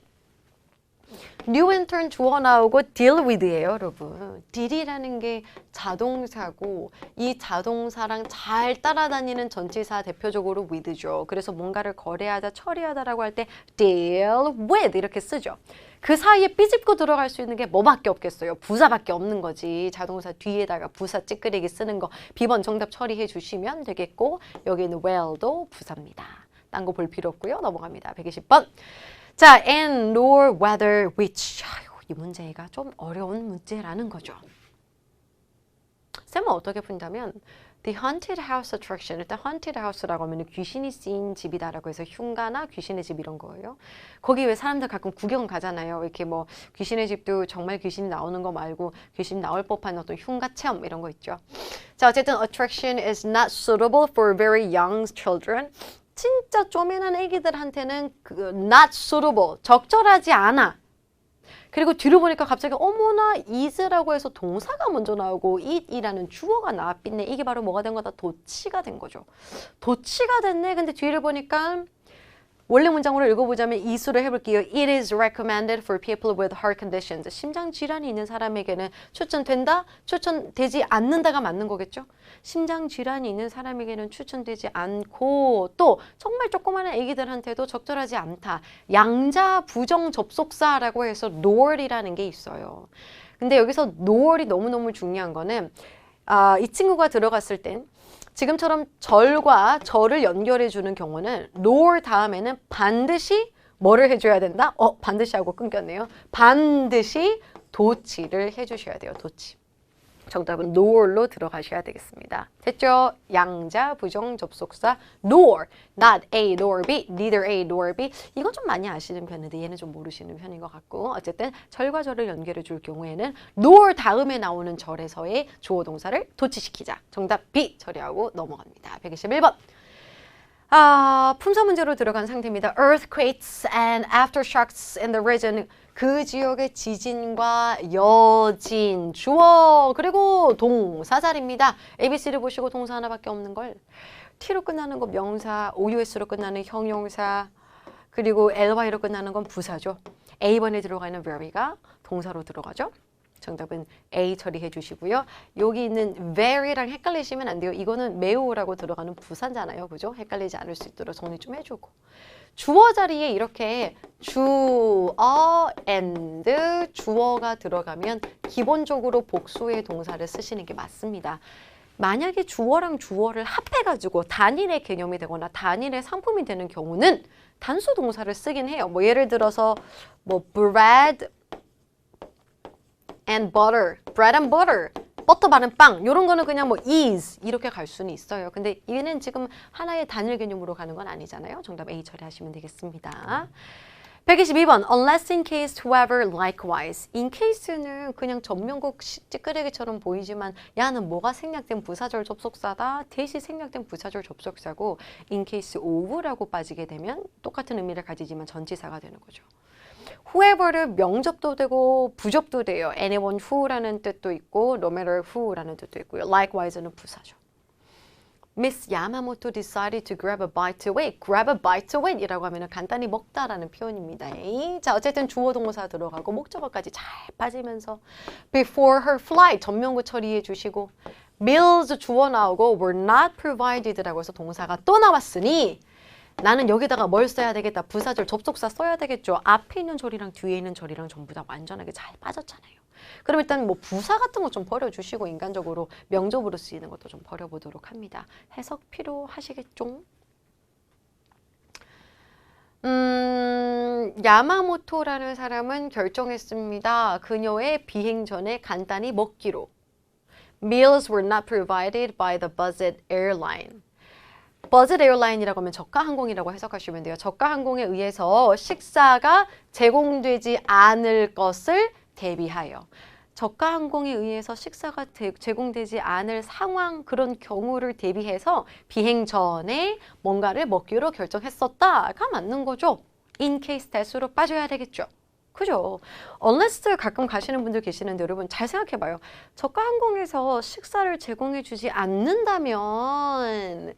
new intern 주어 나오고 deal with예요, 여러분. deal이라는 게 자동사고 이 자동사랑 잘 따라다니는 전치사 대표적으로 with죠. 그래서 뭔가를 거래하다, 처리하다라고 할 때 deal with 이렇게 쓰죠. 그 사이에 삐집고 들어갈 수 있는 게 뭐밖에 없겠어요. 부사밖에 없는 거지. 자동사 뒤에다가 부사 찌끄레기 쓰는 거 B번 정답 처리해 주시면 되겠고 여기는 well도 부사입니다. 딴 거 볼 필요 없고요. 넘어갑니다. 120번. 자, and nor whether which. 이 문제가 좀 어려운 문제라는 거죠. 쌤은 어떻게 푼다면 The Haunted House Attraction. 일단 Haunted House라고 하면 귀신이 쓰인 집이다라고 해서 흉가나 귀신의 집 이런 거예요. 거기 왜 사람들 가끔 구경 가잖아요. 이렇게 뭐 귀신의 집도 정말 귀신이 나오는 거 말고 귀신 나올 법한 어떤 흉가 체험 이런 거 있죠. 자, 어쨌든 attraction is not suitable for very young children. 진짜 쪼매난 애기들한테는 not suitable, 적절하지 않아. 그리고 뒤로 보니까 갑자기 어머나 is라고 해서 동사가 먼저 나오고 it이라는 주어가 나왔네. 이게 바로 뭐가 된 거다? 도치가 된 거죠. 도치가 됐네. 근데 뒤를 보니까 원래 문장으로 읽어보자면 이수를 해볼게요. It is recommended for people with heart conditions. 심장 질환이 있는 사람에게는 추천된다? 추천되지 않는다가 맞는 거겠죠? 심장 질환이 있는 사람에게는 추천되지 않고 또 정말 조그마한 아기들한테도 적절하지 않다. 양자 부정 접속사라고 해서 nor이라는 게 있어요. 근데 여기서 nor이 너무너무 중요한 거는 이 친구가 들어갔을 땐 지금처럼 절과 절을 연결해 주는 경우는 nor 다음에는 반드시 뭐를 해줘야 된다? 반드시 하고 끊겼네요. 반드시 도치를 해주셔야 돼요. 도치. 정답은 nor로 들어가셔야 되겠습니다. 됐죠? 양자 부정 접속사 nor, not A nor B, neither A nor B. 이건 좀 많이 아시는 편인데 얘는 좀 모르시는 편인 것 같고 어쨌든 절과 절을 연결해 줄 경우에는 nor 다음에 나오는 절에서의 주어 동사를 도치시키자. 정답 B 처리하고 넘어갑니다. 121번. 품사 문제로 들어간 상태입니다. Earthquakes and aftershocks in the region. 그 지역의 지진과 여진, 주어, 그리고 동사자리입니다. ABC를 보시고 동사 하나밖에 없는 걸. T로 끝나는 건 명사, OUS로 끝나는 형용사, 그리고 LY로 끝나는 건 부사죠. A번에 들어가 있는 verb이가 동사로 들어가죠. 정답은 A 처리해 주시고요. 여기 있는 very랑 헷갈리시면 안 돼요. 이거는 매우라고 들어가는 부사잖아요. 그죠? 헷갈리지 않을 수 있도록 정리 좀 해주고. 주어 자리에 이렇게 주어 and 주어가 들어가면 기본적으로 복수의 동사를 쓰시는 게 맞습니다. 만약에 주어랑 주어를 합해가지고 단일의 개념이 되거나 단일의 상품이 되는 경우는 단수 동사를 쓰긴 해요. 뭐 예를 들어서 뭐 bread and butter, bread and butter, 버터 바른 빵 이런 거는 그냥 뭐 is 이렇게 갈 수는 있어요. 근데 얘는 지금 하나의 단일 개념으로 가는 건 아니잖아요. 정답 A 처리하시면 되겠습니다. 122번 unless, in case, however, likewise. in case는 그냥 전면국 찌끄레기처럼 보이지만 야는 뭐가 생략된 부사절 접속사다. 대시 생략된 부사절 접속사고 in case of라고 빠지게 되면 똑같은 의미를 가지지만 전치사가 되는 거죠. whoever를 명접도 되고 부접도 돼요. anyone who라는 뜻도 있고 no matter who라는 뜻도 있고요. likewise는 부사죠. Miss Yamamoto decided to grab a bite to eat. grab a bite to eat 이라고 하면 간단히 먹다라는 표현입니다. 자, 어쨌든 주어 동사 들어가고 목적어까지 잘 빠지면서 before her flight 전면구 처리해 주시고 meals 주어 나오고 were not provided라고 해서 동사가 또 나왔으니 나는 여기다가 뭘 써야 되겠다. 부사절 접속사 써야 되겠죠. 앞에 있는 절이랑 뒤에 있는 절이랑 전부 다 완전하게 잘 빠졌잖아요. 그럼 일단 뭐 부사 같은 거 좀 버려주시고 인간적으로 명접으로 쓰이는 것도 좀 버려보도록 합니다. 해석 필요하시겠죠? 야마모토라는 사람은 결정했습니다. 그녀의 비행 전에 간단히 먹기로. Meals were not provided by the Buzzard airline. 버짓 에어라인이라고 하면 저가 항공이라고 해석하시면 돼요. 저가 항공에 의해서 식사가 제공되지 않을 것을 대비하여. 저가 항공에 의해서 식사가 제공되지 않을 상황 그런 경우를 대비해서 비행 전에 뭔가를 먹기로 결정했었다가 맞는 거죠. in case that으로 빠져야 되겠죠. 그죠? unless 가끔 가시는 분들 계시는데 여러분 잘 생각해봐요. 저가 항공에서 식사를 제공해주지 않는다면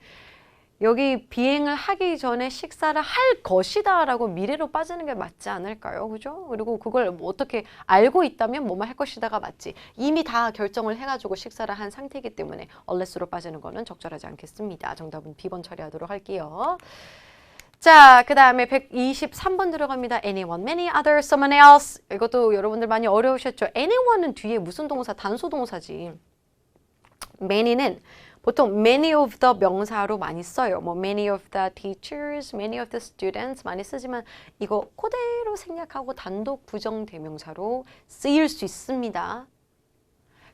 여기 비행을 하기 전에 식사를 할 것이다 라고 미래로 빠지는 게 맞지 않을까요? 그죠? 그리고 그걸 뭐 어떻게 알고 있다면 뭐만 할 것이다가 맞지. 이미 다 결정을 해가지고 식사를 한 상태이기 때문에 unless로 빠지는 거는 적절하지 않겠습니다. 정답은 B번 처리하도록 할게요. 자, 그 다음에 123번 들어갑니다. anyone, many, other, someone else. 이것도 여러분들 많이 어려우셨죠? anyone은 뒤에 무슨 동사? 단수 동사지. many는 보통 many of the 명사로 많이 써요. 뭐 many of the teachers, many of the students 많이 쓰지만 이거 그대로 생략하고 단독 부정 대명사로 쓰일 수 있습니다.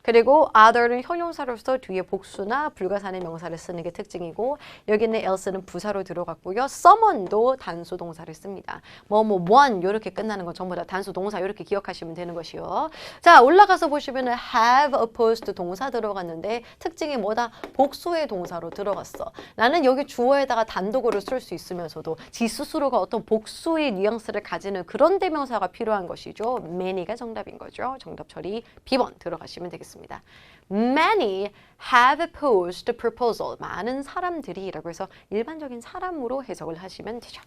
그리고 other는 형용사로서 뒤에 복수나 불가산의 명사를 쓰는 게 특징이고 여기는 else는 부사로 들어갔고요. someone도 단수 동사를 씁니다. one 이렇게 끝나는 건 전부 다 단수 동사 이렇게 기억하시면 되는 것이요. 자, 올라가서 보시면은 have, opposed 동사 들어갔는데 특징이 뭐다? 복수의 동사로 들어갔어. 나는 여기 주어에다가 단독으로 쓸 수 있으면서도 지 스스로가 어떤 복수의 뉘앙스를 가지는 그런 대명사가 필요한 것이죠. many가 정답인 거죠. 정답 처리 B번 들어가시면 되겠습니다. Many have opposed the proposal. 많은 사람들이 라고 해서 일반적인 사람으로 해석을 하시면 되죠.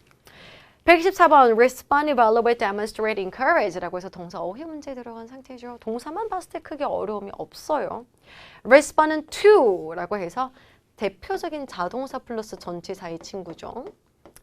124번 respond, evaluate, demonstrate, encourage라고 해서 동사 어휘 문제에 들어간 상태죠. 동사만 봤을 때 크게 어려움이 없어요. respond는 to라고 해서 대표적인 자동사 플러스 전치사의 친구죠.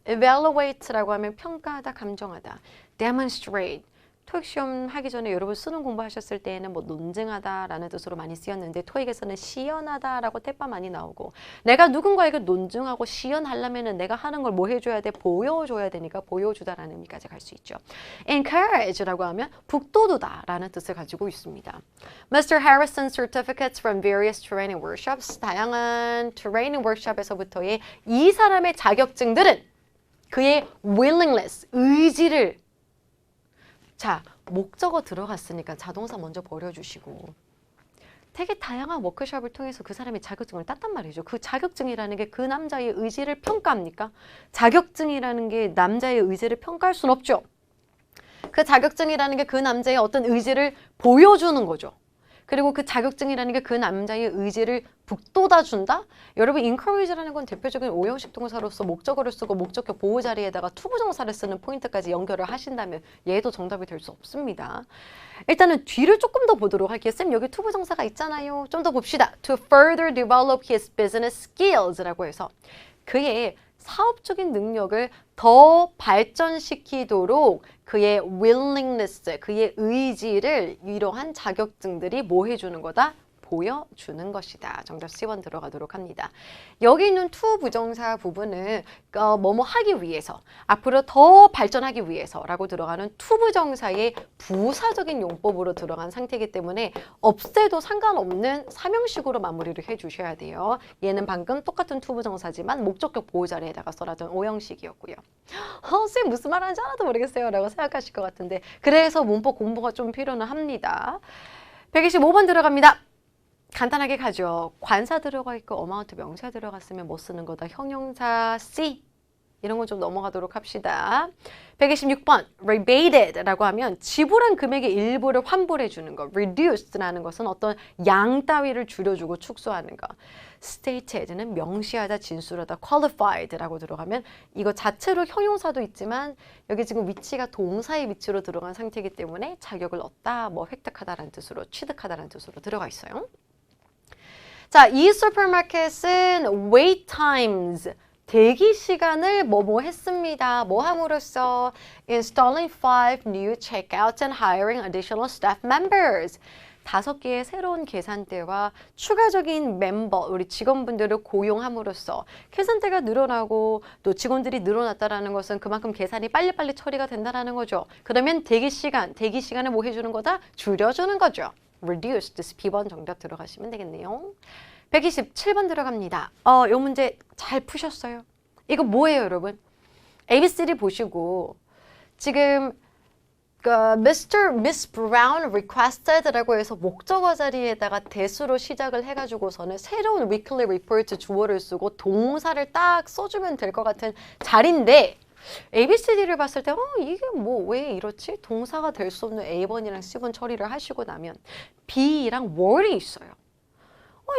evaluate라고 하면 평가하다, 감정하다. demonstrate. 토익 시험 하기 전에 여러분 수능 공부하셨을 때에는 뭐 논증하다라는 뜻으로 많이 쓰였는데 토익에서는 시연하다라고 태빠 많이 나오고 내가 누군가에게 논증하고 시연하려면은 내가 하는 걸 뭐 해줘야 돼? 보여줘야 되니까 보여주다라는 의미까지 갈 수 있죠. encourage라고 하면 북돋우다라는 뜻을 가지고 있습니다. Mr. Harrison's certificates from various training workshops. 다양한 트레이닝 워크숍에서부터의 이 사람의 자격증들은 그의 willingness, 의지를 자, 목적어 들어갔으니까 자동사 먼저 버려주시고 되게 다양한 워크숍을 통해서 그 사람의 자격증을 땄단 말이죠. 그 자격증이라는 게 그 남자의 의지를 평가합니까? 자격증이라는 게 남자의 의지를 평가할 순 없죠. 그 자격증이라는 게 그 남자의 어떤 의지를 보여주는 거죠. 그리고 그 자격증이라는 게 그 남자의 의지를 북돋아준다? 여러분 encourage라는 건 대표적인 오형식 동사로서 목적어를 쓰고 목적격 보호 자리에다가 투부정사를 쓰는 포인트까지 연결을 하신다면 얘도 정답이 될 수 없습니다. 일단은 뒤를 조금 더 보도록 할게요. 쌤 여기 투부정사가 있잖아요. 좀 더 봅시다. To further develop his business skills라고 해서 그의 사업적인 능력을 더 발전시키도록 그의 willingness, 그의 의지를 이러한 자격증들이 뭐 해주는 거다? 보여주는 것이다. 정답 C번 들어가도록 합니다. 여기 있는 to 부정사 부분은 뭐뭐 하기 위해서, 앞으로 더 발전하기 위해서라고 들어가는 to 부정사의 부사적인 용법으로 들어간 상태이기 때문에 없애도 상관없는 사명식으로 마무리를 해주셔야 돼요. 얘는 방금 똑같은 to 부정사지만 목적격 보호 자리에다가 써놨던 오형식이었고요. 쌤 무슨 말 하는지 하나도 모르겠어요 라고 생각하실 것 같은데 그래서 문법 공부가 좀 필요는 합니다. 125번 들어갑니다. 간단하게 가죠. 관사 들어가 있고 어마운트 명사 들어갔으면 뭐 쓰는 거다? 형용사 C. 이런 거 좀 넘어가도록 합시다. 126번 rebated라고 하면 지불한 금액의 일부를 환불해 주는 거. reduced라는 것은 어떤 양 따위를 줄여주고 축소하는 거. stated는 명시하다, 진술하다, qualified라고 들어가면 이거 자체로 형용사도 있지만 여기 지금 위치가 동사의 위치로 들어간 상태이기 때문에 자격을 얻다, 뭐 획득하다라는 뜻으로, 취득하다라는 뜻으로 들어가 있어요. 자, 이 슈퍼마켓은 wait times, 대기 시간을 뭐뭐 했습니다. 뭐 함으로써 installing 5 new checkouts and hiring additional staff members. 5개의 새로운 계산대와 추가적인 멤버, 우리 직원분들을 고용함으로써 계산대가 늘어나고 또 직원들이 늘어났다는 것은 그만큼 계산이 빨리빨리 처리가 된다는 거죠. 그러면 대기 시간을 뭐 해주는 거다? 줄여주는 거죠. reduced, B번 정답 들어가시면 되겠네요. 127번 들어갑니다. 이 문제 잘 푸셨어요? 이거 뭐예요, 여러분? ABCD 보시고 지금 Mr. Miss Brown requested라고 해서 목적어 자리에다가 대수로 시작을 해가지고서는 새로운 weekly report 주어를 쓰고 동사를 딱 써주면 될 것 같은 자리인데 ABCD를 봤을 때 이게 뭐 왜 이렇지? 동사가 될 수 없는 A번이랑 C번 처리를 하시고 나면 B랑 word이 있어요.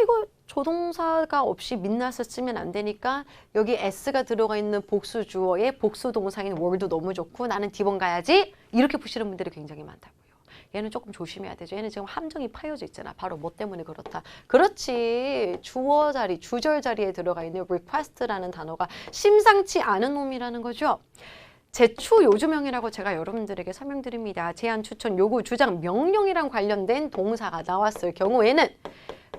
이거 조동사가 없이 민낯을 쓰면 안 되니까 여기 S가 들어가 있는 복수 주어에 복수 동사인 word도 너무 좋고 나는 D번 가야지 이렇게 푸시는 분들이 굉장히 많다고요. 얘는 조금 조심해야 되죠. 얘는 지금 함정이 파여져 있잖아. 바로 뭐 때문에 그렇다. 그렇지. 주어 자리, 주절 자리에 들어가 있는 request라는 단어가 심상치 않은 놈이라는 거죠. 제추 요주명이라고 제가 여러분들에게 설명드립니다. 제안, 추천, 요구, 주장, 명령이랑 관련된 동사가 나왔을 경우에는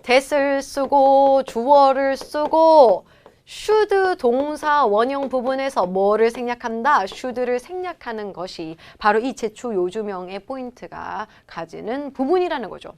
that을 쓰고 주어를 쓰고 should 동사 원형 부분에서 뭐를 생략한다? should를 생략하는 것이 바로 이 제추 요주명의 포인트가 가지는 부분이라는 거죠.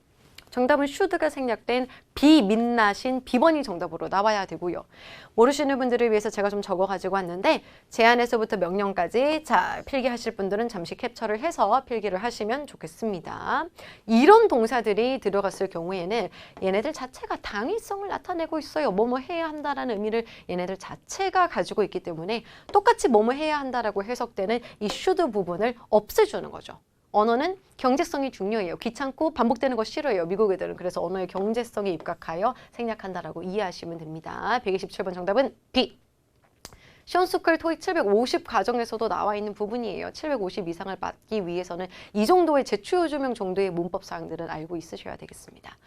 정답은 should가 생략된 비민낯인 B번이 정답으로 나와야 되고요. 모르시는 분들을 위해서 제가 좀 적어가지고 왔는데 제안에서부터 명령까지 자 필기하실 분들은 잠시 캡처를 해서 필기를 하시면 좋겠습니다. 이런 동사들이 들어갔을 경우에는 얘네들 자체가 당위성을 나타내고 있어요. 뭐뭐 해야 한다라는 의미를 얘네들 자체가 가지고 있기 때문에 똑같이 뭐뭐 해야 한다라고 해석되는 이 should 부분을 없애주는 거죠. 언어는 경제성이 중요해요. 귀찮고 반복되는 거 싫어해요. 미국 애들은. 그래서 언어의 경제성에 입각하여 생략한다라고 이해하시면 됩니다. 127번 정답은 B. 시험스쿨 토익 750 과정에서도 나와 있는 부분이에요. 750 이상을 받기 위해서는 이 정도의 제출 조명 정도의 문법 사항들은 알고 있으셔야 되겠습니다.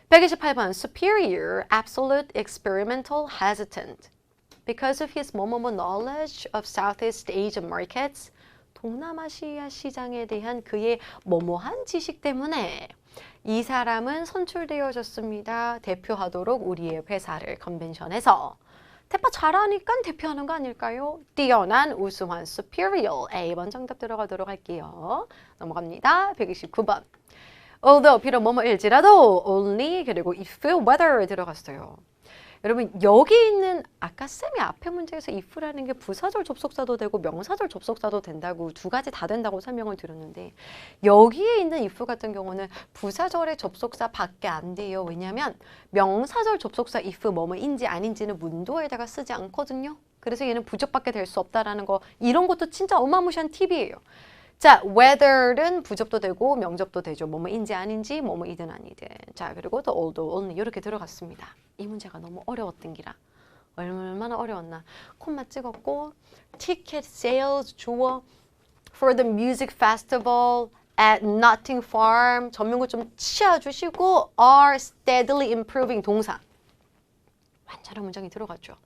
128번 superior, absolute, experimental, hesitant. Because of his 뭐뭐뭐 knowledge of Southeast Asian markets, 동남아시아 시장에 대한 그의 뭐뭐한 지식 때문에 이 사람은 선출되어졌습니다. 대표하도록 우리의 회사를 컨벤션에서. 대파 잘하니까 대표하는 거 아닐까요? 뛰어난, 우수한, superior. A번 정답 들어가도록 할게요. 넘어갑니다. 129번. Although, 비록 뭐뭐일지라도, only, 그리고 if, whether 들어갔어요. 여러분 여기 있는 아까 쌤이 앞에 문제에서 if라는 게 부사절 접속사도 되고 명사절 접속사도 된다고 두 가지 다 된다고 설명을 드렸는데 여기에 있는 if 같은 경우는 부사절의 접속사 밖에 안 돼요. 왜냐하면 명사절 접속사 if 뭐뭐인지 아닌지는 문도에다가 쓰지 않거든요. 그래서 얘는 부접밖에 될 수 없다라는 거 이런 것도 진짜 어마무시한 팁이에요. 자, whether는 부접도 되고 명접도 되죠. 뭐뭐인지 아닌지, 뭐뭐이든 아니든. 자, 그리고 또 although, only 이렇게 들어갔습니다. 이 문제가 너무 어려웠던 기라. 얼마나 어려웠나. 콤마 찍었고 ticket sales 주어 for the music festival at Notting Farm 전문구 좀 치워주시고 are steadily improving 동사. 완전한 문장이 들어갔죠.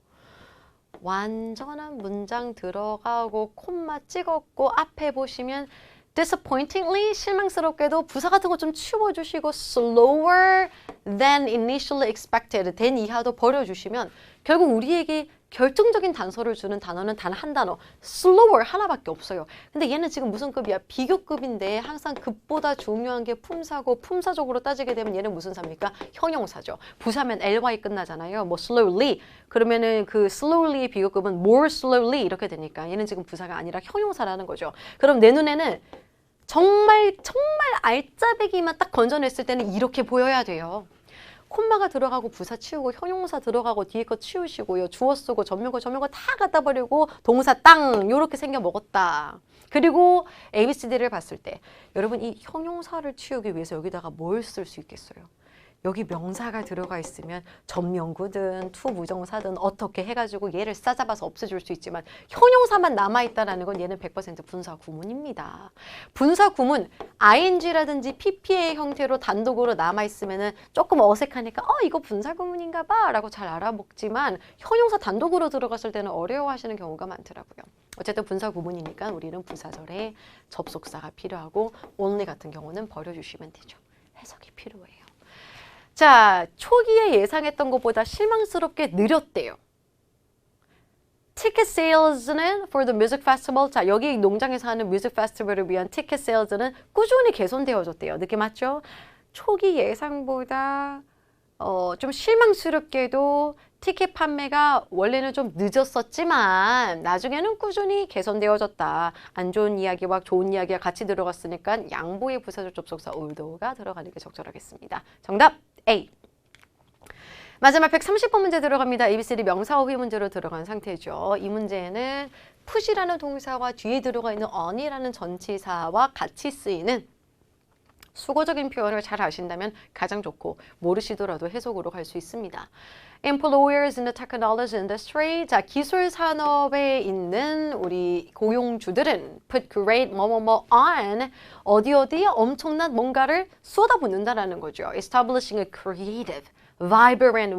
완전한 문장 들어가고 콤마 찍었고 앞에 보시면 disappointingly 실망스럽게도 부사 같은 거 좀 치워주시고 slower than initially expected 된 이하도 버려주시면 결국 우리에게 결정적인 단서를 주는 단어는 단 한 단어 slower 하나밖에 없어요. 근데 얘는 지금 무슨 급이야? 비교급인데 항상 급보다 중요한 게 품사고 품사적으로 따지게 되면 얘는 무슨 사입니까? 형용사죠. 부사면 ly 끝나잖아요. 뭐 slowly 그러면은 그 slowly의 비교급은 more slowly 이렇게 되니까 얘는 지금 부사가 아니라 형용사라는 거죠. 그럼 내 눈에는 정말 알짜배기만 딱 건져냈을 때는 이렇게 보여야 돼요. 콤마가 들어가고 부사 치우고 형용사 들어가고 뒤에 거 치우시고요. 주어 쓰고 전명거 다 갖다 버리고 동사 땅 요렇게 생겨 먹었다. 그리고 ABCD를 봤을 때 여러분 이 형용사를 치우기 위해서 여기다가 뭘 쓸 수 있겠어요? 여기 명사가 들어가 있으면 전명구든 투부정사든 어떻게 해가지고 얘를 싸잡아서 없애줄 수 있지만 형용사만 남아있다는 건 얘는 100% 분사구문입니다. 분사구문 ing라든지 pp의 형태로 단독으로 남아있으면 조금 어색하니까 이거 분사구문인가 봐 라고 잘 알아먹지만 형용사 단독으로 들어갔을 때는 어려워하시는 경우가 많더라고요. 어쨌든 분사구문이니까 우리는 부사절에 접속사가 필요하고 only 같은 경우는 버려주시면 되죠. 해석이 필요해요. 자, 초기에 예상했던 것보다 실망스럽게 느렸대요. 티켓 세일즈는 for the music festival. 자, 여기 농장에서 하는 뮤직 페스티벌을 위한 티켓 세일즈는 꾸준히 개선되어졌대요. 느낌 맞죠? 초기 예상보다 좀 실망스럽게도 티켓 판매가 원래는 좀 늦었었지만 나중에는 꾸준히 개선되어졌다. 안 좋은 이야기와 좋은 이야기가 같이 들어갔으니까 양보의 부사절 접속사 although가 들어가는 게 적절하겠습니다. 정답 A. 마지막 130번 문제 들어갑니다. ABCD 명사 어휘 문제로 들어간 상태죠. 이 문제는 푸시라는 동사와 뒤에 들어가 있는 on이라는 전치사와 같이 쓰이는 수거적인 표현을 잘 아신다면 가장 좋고 모르시더라도 해석으로 갈 수 있습니다. Employers in the technology industry. 자, 기술 산업에 있는 우리 고용주들은 put great 뭐뭐뭐 on 어디에 엄청난 뭔가를 쏟아붓는다라는 거죠. Establishing a creative, vibrant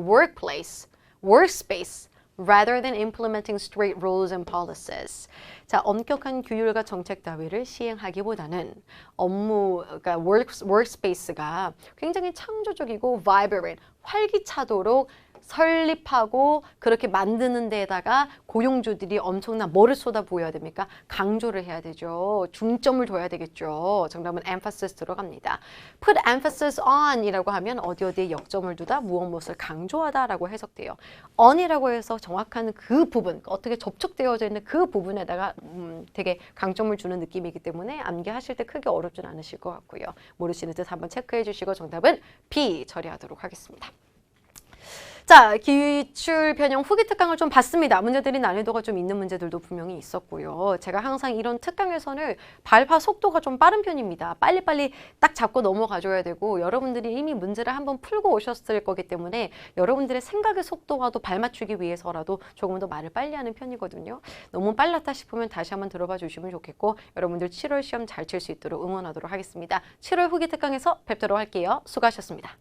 workspace rather than implementing strict rules and policies. 자, 엄격한 규율과 정책 따위를 시행하기보다는 그러니까 workspace가 굉장히 창조적이고 vibrant, 활기차도록 설립하고 그렇게 만드는 데에다가 고용주들이 엄청난 뭐를 쏟아부어야 됩니까? 강조를 해야 되죠. 중점을 둬야 되겠죠. 정답은 emphasis 들어갑니다. Put emphasis on 이라고 하면 어디에 역점을 두다 무엇을 강조하다라고 해석돼요. on이라고 해서 정확한 그 부분, 어떻게 접촉되어져 있는 그 부분에다가 되게 강점을 주는 느낌이기 때문에 암기하실 때 크게 어렵진 않으실 것 같고요. 모르시는 뜻 한번 체크해 주시고 정답은 B 처리하도록 하겠습니다. 자, 기출 변형 후기 특강을 좀 봤습니다. 문제들이 난이도가 좀 있는 문제들도 분명히 있었고요. 제가 항상 이런 특강에서는 발파 속도가 좀 빠른 편입니다. 빨리빨리 딱 잡고 넘어가줘야 되고 여러분들이 이미 문제를 한번 풀고 오셨을 거기 때문에 여러분들의 생각의 속도와도 발맞추기 위해서라도 조금 더 말을 빨리 하는 편이거든요. 너무 빨랐다 싶으면 다시 한번 들어봐 주시면 좋겠고 여러분들 7월 시험 잘 칠 수 있도록 응원하도록 하겠습니다. 7월 후기 특강에서 뵙도록 할게요. 수고하셨습니다.